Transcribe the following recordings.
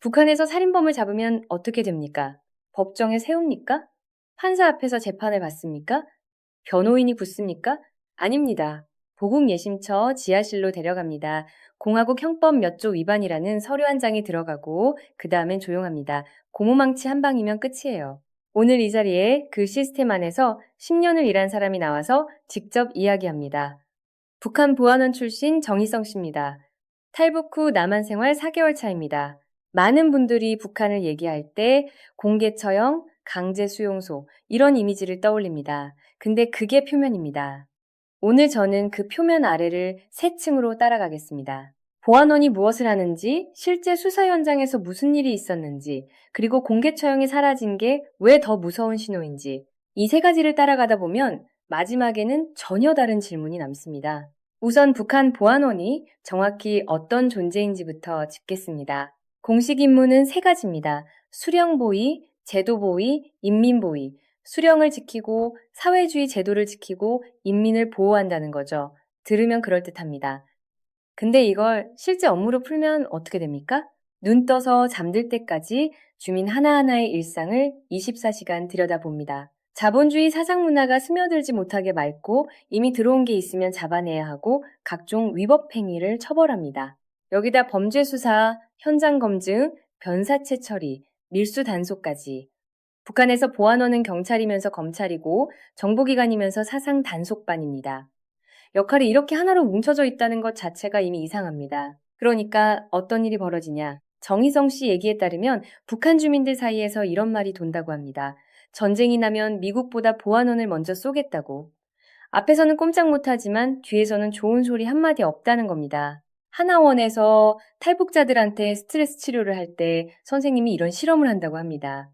북한에서 살인범을 잡으면 어떻게 됩니까? 법정에 세웁니까? 판사 앞에서 재판을 받습니까? 변호인이 붙습니까? 아닙니다. 보국예심처 지하실로 데려갑니다. 공화국 형법 몇 조 위반이라는 서류 한 장이 들어가고 그 다음엔 조용합니다. 고무망치 한 방이면 끝이에요. 오늘 이 자리에 그 시스템 안에서 10년을 일한 사람이 나와서 직접 이야기합니다. 북한 보안원 출신 정희성 씨입니다. 탈북 후 남한 생활 4개월 차입니다. 많은 분들이 북한을 얘기할 때 공개 처형, 강제 수용소 이런 이미지를 떠올립니다. 근데 그게 표면입니다. 오늘 저는 그 표면 아래를 세 층으로 따라가겠습니다. 보안원이 무엇을 하는지, 실제 수사 현장에서 무슨 일이 있었는지, 그리고 공개 처형이 사라진 게 왜 더 무서운 신호인지, 이 세 가지를 따라가다 보면 마지막에는 전혀 다른 질문이 남습니다. 우선 북한 보안원이 정확히 어떤 존재인지부터 짚겠습니다. 공식 임무는 세 가지입니다. 수령보위, 제도보위, 인민보위. 수령을 지키고 사회주의 제도를 지키고 인민을 보호한다는 거죠. 들으면 그럴듯합니다. 근데 이걸 실제 업무로 풀면 어떻게 됩니까? 눈 떠서 잠들 때까지 주민 하나하나의 일상을 24시간 들여다봅니다. 자본주의 사상 문화가 스며들지 못하게 막고 이미 들어온 게 있으면 잡아내야 하고 각종 위법 행위를 처벌합니다. 여기다 범죄 수사, 현장 검증, 변사체 처리, 밀수 단속까지. 북한에서 보안원은 경찰이면서 검찰이고 정보기관이면서 사상 단속반입니다. 역할이 이렇게 하나로 뭉쳐져 있다는 것 자체가 이미 이상합니다. 그러니까 어떤 일이 벌어지냐. 정희성 씨 얘기에 따르면 북한 주민들 사이에서 이런 말이 돈다고 합니다. 전쟁이 나면 미국보다 보안원을 먼저 쏘겠다고. 앞에서는 꼼짝 못하지만 뒤에서는 좋은 소리 한마디 없다는 겁니다. 하나원에서 탈북자들한테 스트레스 치료를 할 때 선생님이 이런 실험을 한다고 합니다.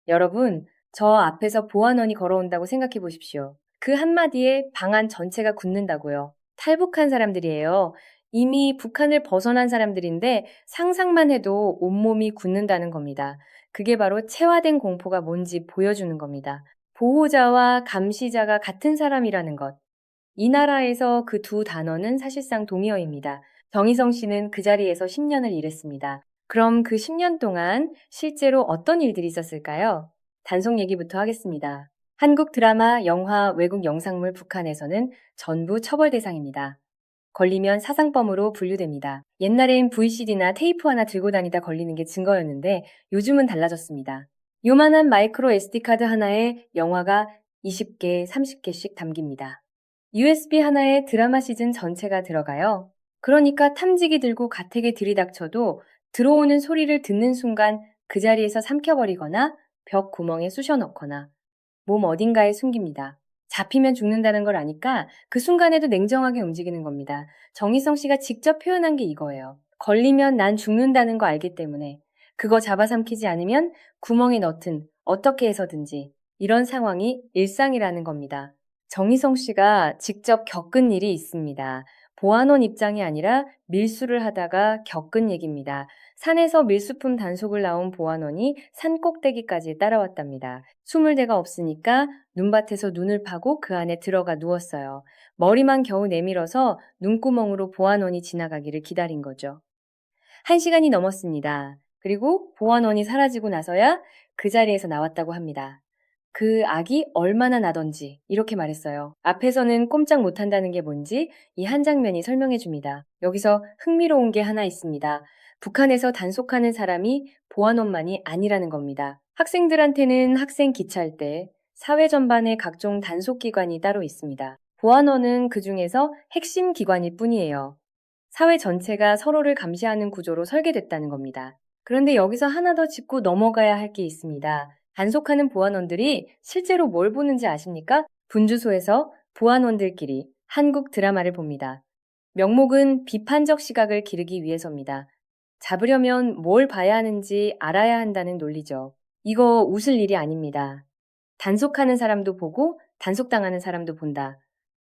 여러분, 저 앞에서 보안원이 걸어온다고 생각해 보십시오. 그 한마디에 방안 전체가 굳는다고요. 탈북한 사람들이에요. 이미 북한을 벗어난 사람들인데 상상만 해도 온몸이 굳는다는 겁니다. 그게 바로 체화된 공포가 뭔지 보여주는 겁니다. 보호자와 감시자가 같은 사람이라는 것. 이 나라에서 그 두 단어는 사실상 동의어입니다. 정희성 씨는 그 자리에서 10년을 일했습니다. 그럼 그 10년 동안 실제로 어떤 일들이 있었을까요? 단속 얘기부터 하겠습니다. 한국 드라마, 영화, 외국 영상물 북한에서는 전부 처벌 대상입니다. 걸리면 사상범으로 분류됩니다. 옛날엔 VCD나 테이프 하나 들고 다니다 걸리는 게 증거였는데 요즘은 달라졌습니다. 요만한 마이크로 SD카드 하나에 영화가 20개, 30개씩 담깁니다. USB 하나에 드라마 시즌 전체가 들어가요. 그러니까 탐지기 들고 가택에 들이닥쳐도 들어오는 소리를 듣는 순간 그 자리에서 삼켜버리거나 벽 구멍에 쑤셔 넣거나 몸 어딘가에 숨깁니다. 잡히면 죽는다는 걸 아니까 그 순간에도 냉정하게 움직이는 겁니다. 정희성 씨가 직접 표현한 게 이거예요. 걸리면 난 죽는다는 거 알기 때문에 그거 잡아삼키지 않으면 구멍에 넣든 어떻게 해서든지 이런 상황이 일상이라는 겁니다. 정희성 씨가 직접 겪은 일이 있습니다. 보안원 입장이 아니라 밀수를 하다가 겪은 얘기입니다. 산에서 밀수품 단속을 나온 보안원이 산 꼭대기까지 따라왔답니다. 숨을 데가 없으니까 눈밭에서 눈을 파고 그 안에 들어가 누웠어요. 머리만 겨우 내밀어서 눈구멍으로 보안원이 지나가기를 기다린 거죠. 1시간이 넘었습니다. 그리고 보안원이 사라지고 나서야 그 자리에서 나왔다고 합니다. 그 악이 얼마나 나던지 이렇게 말했어요. 앞에서는 꼼짝 못한다는 게 뭔지 이 한 장면이 설명해 줍니다. 여기서 흥미로운 게 하나 있습니다. 북한에서 단속하는 사람이 보안원만이 아니라는 겁니다. 학생들한테는 학생 기차할 때 사회 전반의 각종 단속기관이 따로 있습니다. 보안원은 그 중에서 핵심 기관일 뿐이에요. 사회 전체가 서로를 감시하는 구조로 설계됐다는 겁니다. 그런데 여기서 하나 더 짚고 넘어가야 할 게 있습니다. 단속하는 보안원들이 실제로 뭘 보는지 아십니까? 분주소에서 보안원들끼리 한국 드라마를 봅니다. 명목은 비판적 시각을 기르기 위해서입니다. 잡으려면 뭘 봐야 하는지 알아야 한다는 논리죠. 이거 웃을 일이 아닙니다. 단속하는 사람도 보고 단속당하는 사람도 본다.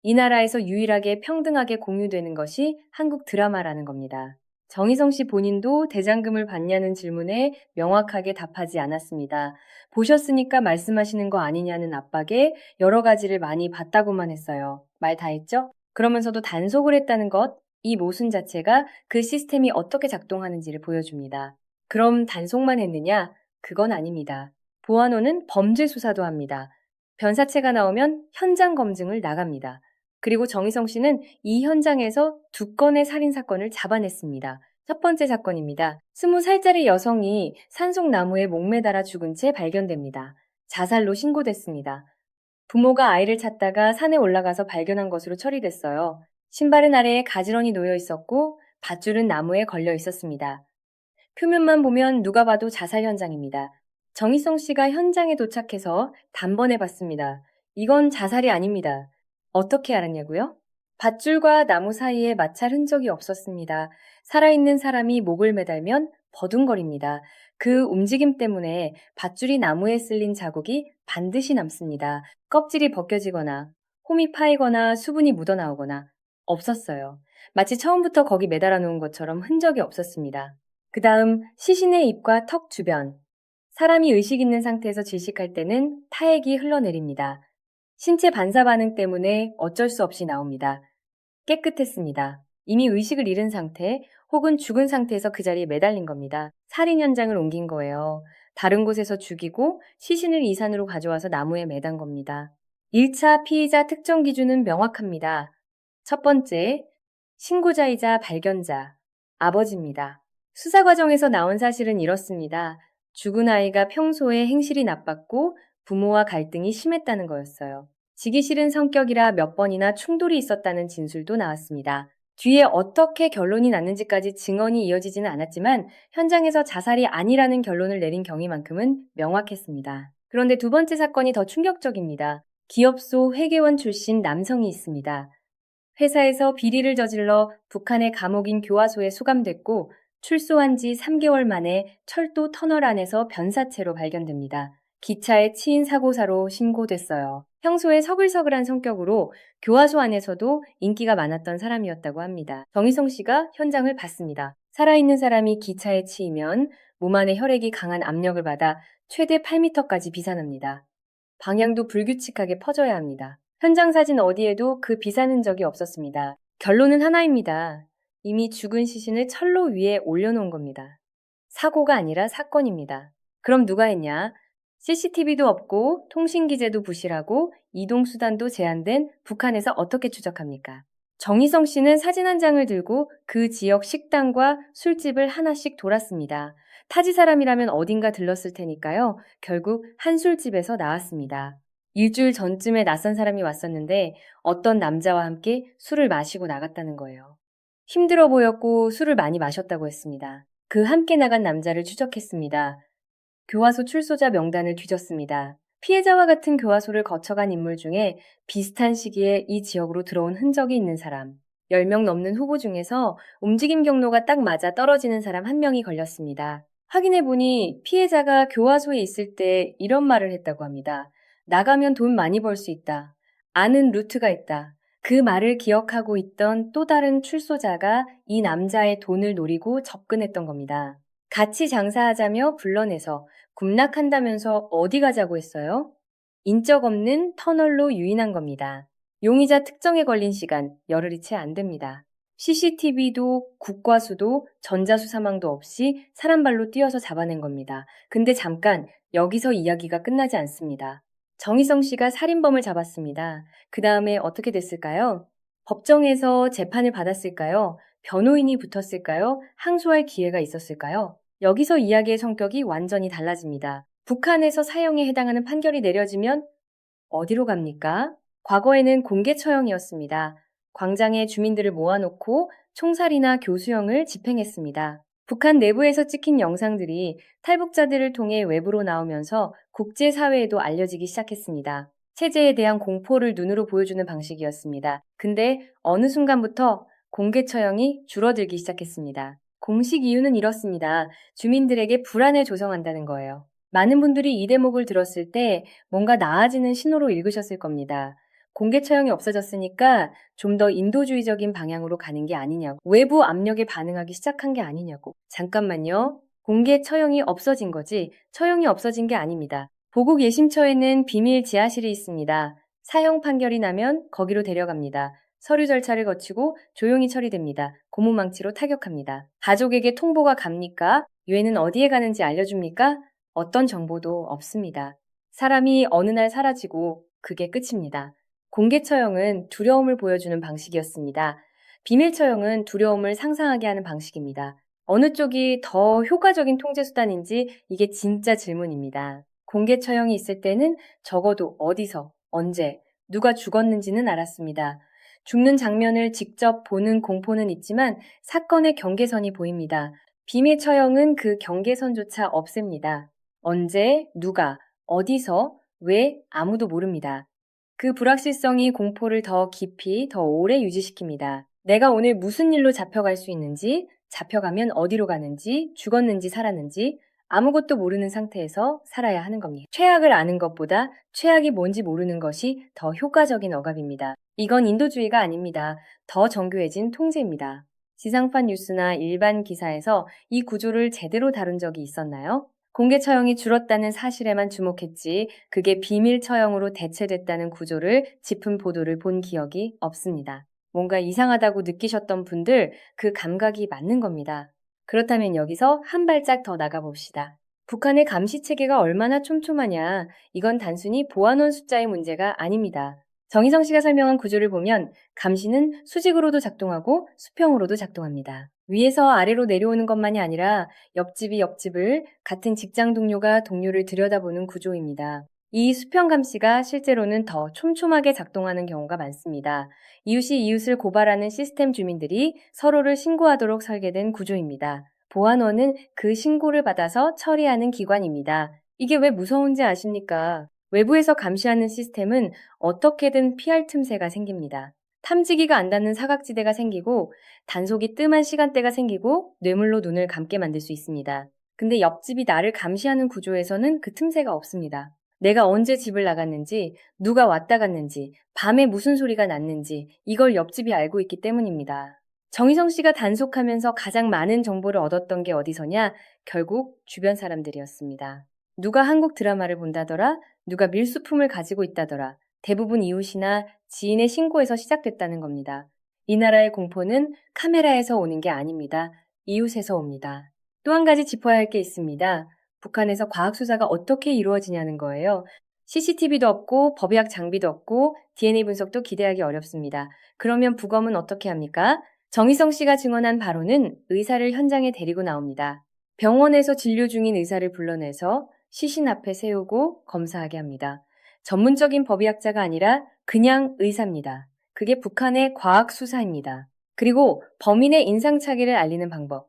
이 나라에서 유일하게 평등하게 공유되는 것이 한국 드라마라는 겁니다. 정희성 씨 본인도 대장금을 받냐는 질문에 명확하게 답하지 않았습니다. 보셨으니까 말씀하시는 거 아니냐는 압박에 여러 가지를 많이 봤다고만 했어요. 말 다 했죠? 그러면서도 단속을 했다는 것, 이 모순 자체가 그 시스템이 어떻게 작동하는지를 보여줍니다. 그럼 단속만 했느냐? 그건 아닙니다. 보안원은 범죄 수사도 합니다. 변사체가 나오면 현장 검증을 나갑니다. 그리고 정희성 씨는 이 현장에서 2건의 살인 사건을 잡아냈습니다. 첫 번째 사건입니다. 20살짜리 여성이 산속나무에 목매달아 죽은 채 발견됩니다. 자살로 신고됐습니다. 부모가 아이를 찾다가 산에 올라가서 발견한 것으로 처리됐어요. 신발은 아래에 가지런히 놓여 있었고 밧줄은 나무에 걸려 있었습니다. 표면만 보면 누가 봐도 자살 현장입니다. 정희성 씨가 현장에 도착해서 단번에 봤습니다. 이건 자살이 아닙니다. 어떻게 알았냐고요? 밧줄과 나무 사이에 마찰 흔적이 없었습니다. 살아있는 사람이 목을 매달면 버둥거립니다. 그 움직임 때문에 밧줄이 나무에 쓸린 자국이 반드시 남습니다. 껍질이 벗겨지거나 홈이 파이거나 수분이 묻어나오거나 없었어요. 마치 처음부터 거기 매달아 놓은 것처럼 흔적이 없었습니다. 그 다음 시신의 입과 턱 주변. 사람이 의식 있는 상태에서 질식할 때는 타액이 흘러내립니다. 신체 반사 반응 때문에 어쩔 수 없이 나옵니다. 깨끗했습니다. 이미 의식을 잃은 상태 혹은 죽은 상태에서 그 자리에 매달린 겁니다. 살인 현장을 옮긴 거예요. 다른 곳에서 죽이고 시신을 이 산으로 가져와서 나무에 매단 겁니다. 1차 피의자 특정 기준은 명확합니다. 첫 번째, 신고자이자 발견자, 아버지입니다. 수사 과정에서 나온 사실은 이렇습니다. 죽은 아이가 평소에 행실이 나빴고 부모와 갈등이 심했다는 거였어요. 지기 싫은 성격이라 몇 번이나 충돌이 있었다는 진술도 나왔습니다. 뒤에 어떻게 결론이 났는지까지 증언이 이어지지는 않았지만 현장에서 자살이 아니라는 결론을 내린 경위만큼은 명확했습니다. 그런데 두 번째 사건이 더 충격적입니다. 기업소 회계원 출신 남성이 있습니다. 회사에서 비리를 저질러 북한의 감옥인 교화소에 수감됐고 출소한 지 3개월 만에 철도 터널 안에서 변사체로 발견됩니다. 기차에 치인 사고사로 신고됐어요. 평소에 서글서글한 성격으로 교화소 안에서도 인기가 많았던 사람이었다고 합니다. 정희성 씨가 현장을 봤습니다. 살아있는 사람이 기차에 치이면 몸 안에 혈액이 강한 압력을 받아 최대 8m까지 비산합니다. 방향도 불규칙하게 퍼져야 합니다. 현장 사진 어디에도 그 비산 흔적이 없었습니다. 결론은 하나입니다. 이미 죽은 시신을 철로 위에 올려놓은 겁니다. 사고가 아니라 사건입니다. 그럼 누가 했냐? CCTV도 없고 통신기재도 부실하고 이동수단도 제한된 북한에서 어떻게 추적합니까? 정희성 씨는 사진 한 장을 들고 그 지역 식당과 술집을 하나씩 돌았습니다. 타지 사람이라면 어딘가 들렀을 테니까요. 결국 한 술집에서 나왔습니다. 일주일 전쯤에 낯선 사람이 왔었는데 어떤 남자와 함께 술을 마시고 나갔다는 거예요. 힘들어 보였고 술을 많이 마셨다고 했습니다. 그 함께 나간 남자를 추적했습니다. 교화소 출소자 명단을 뒤졌습니다. 피해자와 같은 교화소를 거쳐간 인물 중에 비슷한 시기에 이 지역으로 들어온 흔적이 있는 사람, 10명 넘는 후보 중에서 움직임 경로가 딱 맞아 떨어지는 사람 1명이 걸렸습니다. 확인해보니 피해자가 교화소에 있을 때 이런 말을 했다고 합니다. 나가면 돈 많이 벌 수 있다. 아는 루트가 있다. 그 말을 기억하고 있던 또 다른 출소자가 이 남자의 돈을 노리고 접근했던 겁니다. 같이 장사하자며 불러내서 급락한다면서 어디 가자고 했어요? 인적 없는 터널로 유인한 겁니다. 용의자 특정에 걸린 시간 열흘이 채 안 됩니다. CCTV도 국과수도 전자수사망도 없이 사람발로 뛰어서 잡아낸 겁니다. 근데 잠깐 여기서 이야기가 끝나지 않습니다. 정희성 씨가 살인범을 잡았습니다. 그 다음에 어떻게 됐을까요? 법정에서 재판을 받았을까요? 변호인이 붙었을까요? 항소할 기회가 있었을까요? 여기서 이야기의 성격이 완전히 달라집니다. 북한에서 사형에 해당하는 판결이 내려지면 어디로 갑니까? 과거에는 공개 처형이었습니다. 광장에 주민들을 모아놓고 총살이나 교수형을 집행했습니다. 북한 내부에서 찍힌 영상들이 탈북자들을 통해 외부로 나오면서 국제사회에도 알려지기 시작했습니다. 체제에 대한 공포를 눈으로 보여주는 방식이었습니다. 근데 어느 순간부터 공개 처형이 줄어들기 시작했습니다. 공식 이유는 이렇습니다. 주민들에게 불안을 조성한다는 거예요. 많은 분들이 이 대목을 들었을 때 뭔가 나아지는 신호로 읽으셨을 겁니다. 공개 처형이 없어졌으니까 좀 더 인도주의적인 방향으로 가는 게 아니냐고, 외부 압력에 반응하기 시작한 게 아니냐고. 잠깐만요. 공개 처형이 없어진 거지 처형이 없어진 게 아닙니다. 보국 예심처에는 비밀 지하실이 있습니다. 사형 판결이 나면 거기로 데려갑니다. 서류 절차를 거치고 조용히 처리됩니다. 고무망치로 타격합니다. 가족에게 통보가 갑니까? 유해는 어디에 가는지 알려줍니까? 어떤 정보도 없습니다. 사람이 어느 날 사라지고 그게 끝입니다. 공개 처형은 두려움을 보여주는 방식이었습니다. 비밀 처형은 두려움을 상상하게 하는 방식입니다. 어느 쪽이 더 효과적인 통제 수단인지 이게 진짜 질문입니다. 공개 처형이 있을 때는 적어도 어디서, 언제, 누가 죽었는지는 알았습니다. 죽는 장면을 직접 보는 공포는 있지만 사건의 경계선이 보입니다. 비밀 처형은 그 경계선조차 없앱니다. 언제, 누가, 어디서, 왜 아무도 모릅니다. 그 불확실성이 공포를 더 깊이, 더 오래 유지시킵니다. 내가 오늘 무슨 일로 잡혀갈 수 있는지, 잡혀가면 어디로 가는지, 죽었는지 살았는지 아무것도 모르는 상태에서 살아야 하는 겁니다. 최악을 아는 것보다 최악이 뭔지 모르는 것이 더 효과적인 억압입니다. 이건 인도주의가 아닙니다. 더 정교해진 통제입니다. 지상파 뉴스나 일반 기사에서 이 구조를 제대로 다룬 적이 있었나요? 공개 처형이 줄었다는 사실에만 주목했지 그게 비밀 처형으로 대체됐다는 구조를 짚은 보도를 본 기억이 없습니다. 뭔가 이상하다고 느끼셨던 분들 그 감각이 맞는 겁니다. 그렇다면 여기서 한 발짝 더 나가봅시다. 북한의 감시 체계가 얼마나 촘촘하냐, 이건 단순히 보안원 숫자의 문제가 아닙니다. 정희성 씨가 설명한 구조를 보면 감시는 수직으로도 작동하고 수평으로도 작동합니다. 위에서 아래로 내려오는 것만이 아니라 옆집이 옆집을, 같은 직장 동료가 동료를 들여다보는 구조입니다. 이 수평 감시가 실제로는 더 촘촘하게 작동하는 경우가 많습니다. 이웃이 이웃을 고발하는 시스템 주민들이 서로를 신고하도록 설계된 구조입니다. 보안원은 그 신고를 받아서 처리하는 기관입니다. 이게 왜 무서운지 아십니까? 외부에서 감시하는 시스템은 어떻게든 피할 틈새가 생깁니다. 탐지기가 안 닿는 사각지대가 생기고 단속이 뜸한 시간대가 생기고 뇌물로 눈을 감게 만들 수 있습니다. 근데 옆집이 나를 감시하는 구조에서는 그 틈새가 없습니다. 내가 언제 집을 나갔는지, 누가 왔다 갔는지, 밤에 무슨 소리가 났는지 이걸 옆집이 알고 있기 때문입니다. 정희성 씨가 단속하면서 가장 많은 정보를 얻었던 게 어디서냐? 결국 주변 사람들이었습니다. 누가 한국 드라마를 본다더라? 누가 밀수품을 가지고 있다더라? 대부분 이웃이나 지인의 신고에서 시작됐다는 겁니다. 이 나라의 공포는 카메라에서 오는 게 아닙니다. 이웃에서 옵니다. 또 한 가지 짚어야 할 게 있습니다. 북한에서 과학수사가 어떻게 이루어지냐는 거예요. CCTV도 없고 법의학 장비도 없고 DNA 분석도 기대하기 어렵습니다. 그러면 부검은 어떻게 합니까? 정희성 씨가 증언한 바로는 의사를 현장에 데리고 나옵니다. 병원에서 진료 중인 의사를 불러내서 시신 앞에 세우고 검사하게 합니다. 전문적인 법의학자가 아니라 그냥 의사입니다. 그게 북한의 과학수사입니다. 그리고 범인의 인상착의를 알리는 방법.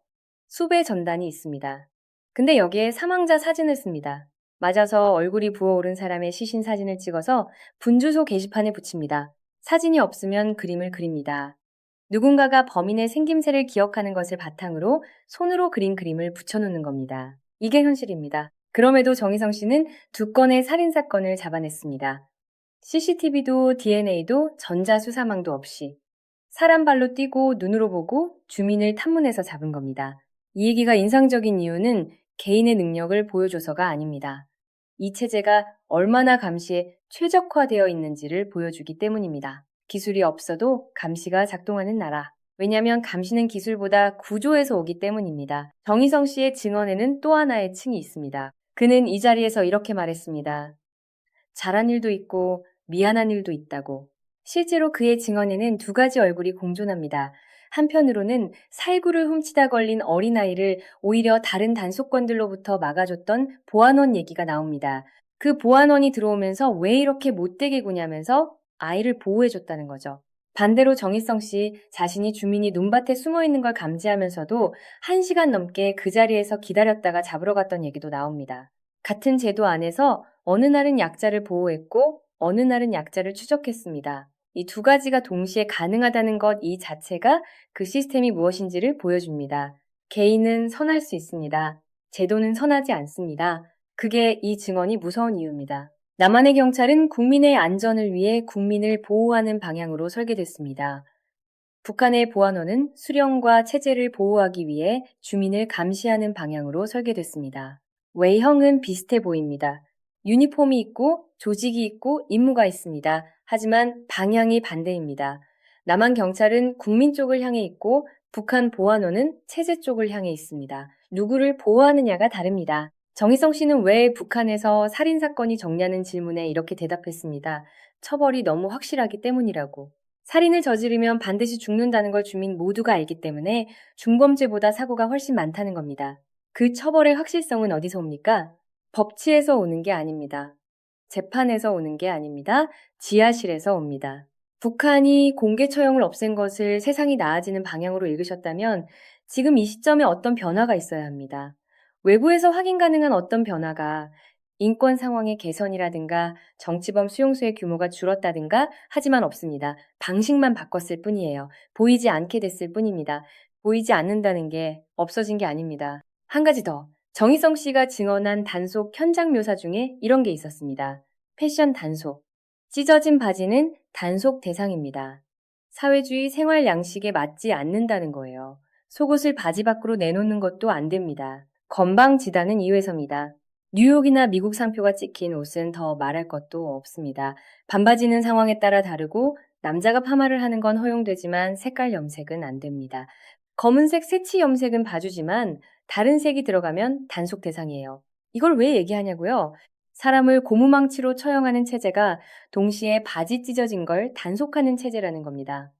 수배 전단이 있습니다. 근데 여기에 사망자 사진을 씁니다. 맞아서 얼굴이 부어오른 사람의 시신 사진을 찍어서 분주소 게시판에 붙입니다. 사진이 없으면 그림을 그립니다. 누군가가 범인의 생김새를 기억하는 것을 바탕으로 손으로 그린 그림을 붙여놓는 겁니다. 이게 현실입니다. 그럼에도 정희성 씨는 2건의 살인사건을 잡아냈습니다. CCTV도 DNA도 전자수사망도 없이 사람 발로 뛰고 눈으로 보고 주민을 탐문해서 잡은 겁니다. 이 얘기가 인상적인 이유는 개인의 능력을 보여줘서가 아닙니다. 이 체제가 얼마나 감시에 최적화되어 있는지를 보여주기 때문입니다. 기술이 없어도 감시가 작동하는 나라. 왜냐하면 감시는 기술보다 구조에서 오기 때문입니다. 정희성 씨의 증언에는 또 하나의 층이 있습니다. 그는 이 자리에서 이렇게 말했습니다. 잘한 일도 있고 미안한 일도 있다고. 실제로 그의 증언에는 2가지 얼굴이 공존합니다. 한편으로는 살구를 훔치다 걸린 어린아이를 오히려 다른 단속권들로부터 막아줬던 보안원 얘기가 나옵니다. 그 보안원이 들어오면서 왜 이렇게 못되게 구냐면서 아이를 보호해줬다는 거죠. 반대로 정희성 씨 자신이 주민이 논밭에 숨어있는 걸 감지하면서도 1시간 넘게 그 자리에서 기다렸다가 잡으러 갔던 얘기도 나옵니다. 같은 제도 안에서 어느 날은 약자를 보호했고 어느 날은 약자를 추적했습니다. 이 2가지가 동시에 가능하다는 것 이 자체가 그 시스템이 무엇인지를 보여줍니다. 개인은 선할 수 있습니다. 제도는 선하지 않습니다. 그게 이 증언이 무서운 이유입니다. 남한의 경찰은 국민의 안전을 위해 국민을 보호하는 방향으로 설계됐습니다. 북한의 보안원은 수령과 체제를 보호하기 위해 주민을 감시하는 방향으로 설계됐습니다. 외형은 비슷해 보입니다. 유니폼이 있고 조직이 있고 임무가 있습니다. 하지만 방향이 반대입니다. 남한 경찰은 국민 쪽을 향해 있고 북한 보안원은 체제 쪽을 향해 있습니다. 누구를 보호하느냐가 다릅니다. 정희성 씨는 왜 북한에서 살인사건이 적냐는 질문에 이렇게 대답했습니다. 처벌이 너무 확실하기 때문이라고. 살인을 저지르면 반드시 죽는다는 걸 주민 모두가 알기 때문에 중범죄보다 사고가 훨씬 많다는 겁니다. 그 처벌의 확실성은 어디서 옵니까? 법치에서 오는 게 아닙니다. 재판에서 오는 게 아닙니다. 지하실에서 옵니다. 북한이 공개 처형을 없앤 것을 세상이 나아지는 방향으로 읽으셨다면 지금 이 시점에 어떤 변화가 있어야 합니다. 외부에서 확인 가능한 어떤 변화가 인권 상황의 개선이라든가 정치범 수용소의 규모가 줄었다든가 하지만 없습니다. 방식만 바꿨을 뿐이에요. 보이지 않게 됐을 뿐입니다. 보이지 않는다는 게 없어진 게 아닙니다. 한 가지 더. 정희성 씨가 증언한 단속 현장 묘사 중에 이런 게 있었습니다. 패션 단속. 찢어진 바지는 단속 대상입니다. 사회주의 생활 양식에 맞지 않는다는 거예요. 속옷을 바지 밖으로 내놓는 것도 안 됩니다. 건방지다는 이유에서입니다. 뉴욕이나 미국 상표가 찍힌 옷은 더 말할 것도 없습니다. 반바지는 상황에 따라 다르고 남자가 파마를 하는 건 허용되지만 색깔 염색은 안 됩니다. 검은색 새치 염색은 봐주지만 다른 색이 들어가면 단속 대상이에요. 이걸 왜 얘기하냐고요? 사람을 고무망치로 처형하는 체제가 동시에 바지 찢어진 걸 단속하는 체제라는 겁니다.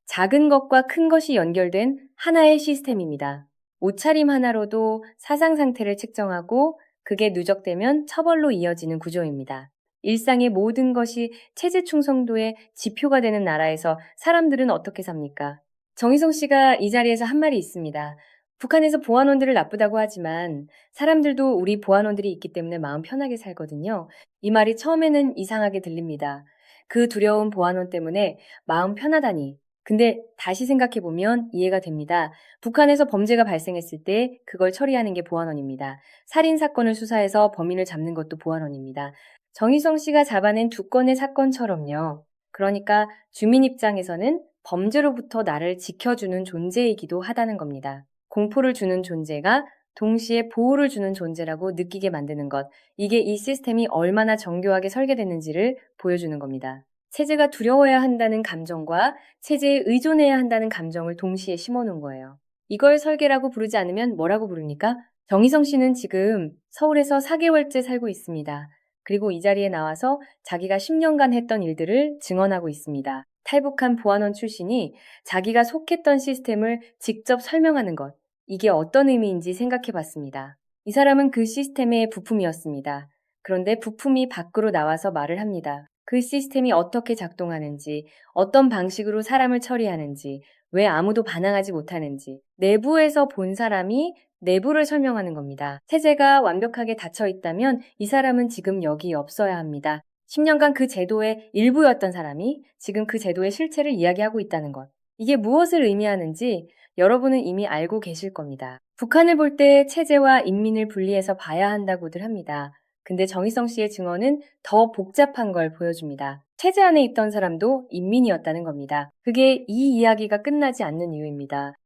작은 것과 큰 것이 연결된 하나의 시스템입니다. 옷차림 하나로도 사상 상태를 측정하고 그게 누적되면 처벌로 이어지는 구조입니다. 일상의 모든 것이 체제 충성도의 지표가 되는 나라에서 사람들은 어떻게 삽니까? 정희성 씨가 이 자리에서 한 말이 있습니다. 북한에서 보안원들을 나쁘다고 하지만 사람들도 우리 보안원들이 있기 때문에 마음 편하게 살거든요. 이 말이 처음에는 이상하게 들립니다. 그 두려운 보안원 때문에 마음 편하다니. 근데 다시 생각해보면 이해가 됩니다. 북한에서 범죄가 발생했을 때 그걸 처리하는 게 보안원입니다. 살인사건을 수사해서 범인을 잡는 것도 보안원입니다. 정희성 씨가 잡아낸 두 건의 사건처럼요. 그러니까 주민 입장에서는 범죄로부터 나를 지켜주는 존재이기도 하다는 겁니다. 공포를 주는 존재가 동시에 보호를 주는 존재라고 느끼게 만드는 것. 이게 이 시스템이 얼마나 정교하게 설계됐는지를 보여주는 겁니다. 체제가 두려워야 한다는 감정과 체제에 의존해야 한다는 감정을 동시에 심어놓은 거예요. 이걸 설계라고 부르지 않으면 뭐라고 부릅니까? 정희성 씨는 지금 서울에서 4개월째 살고 있습니다. 그리고 이 자리에 나와서 자기가 10년간 했던 일들을 증언하고 있습니다. 탈북한 보안원 출신이 자기가 속했던 시스템을 직접 설명하는 것. 이게 어떤 의미인지 생각해 봤습니다. 이 사람은 그 시스템의 부품이었습니다. 그런데 부품이 밖으로 나와서 말을 합니다. 그 시스템이 어떻게 작동하는지, 어떤 방식으로 사람을 처리하는지, 왜 아무도 반항하지 못하는지, 내부에서 본 사람이 내부를 설명하는 겁니다. 체제가 완벽하게 닫혀 있다면 이 사람은 지금 여기 없어야 합니다. 10년간 그 제도의 일부였던 사람이 지금 그 제도의 실체를 이야기하고 있다는 것. 이게 무엇을 의미하는지 여러분은 이미 알고 계실 겁니다. 북한을 볼 때 체제와 인민을 분리해서 봐야 한다고들 합니다. 근데 정희성 씨의 증언은 더 복잡한 걸 보여줍니다. 체제 안에 있던 사람도 인민이었다는 겁니다. 그게 이 이야기가 끝나지 않는 이유입니다.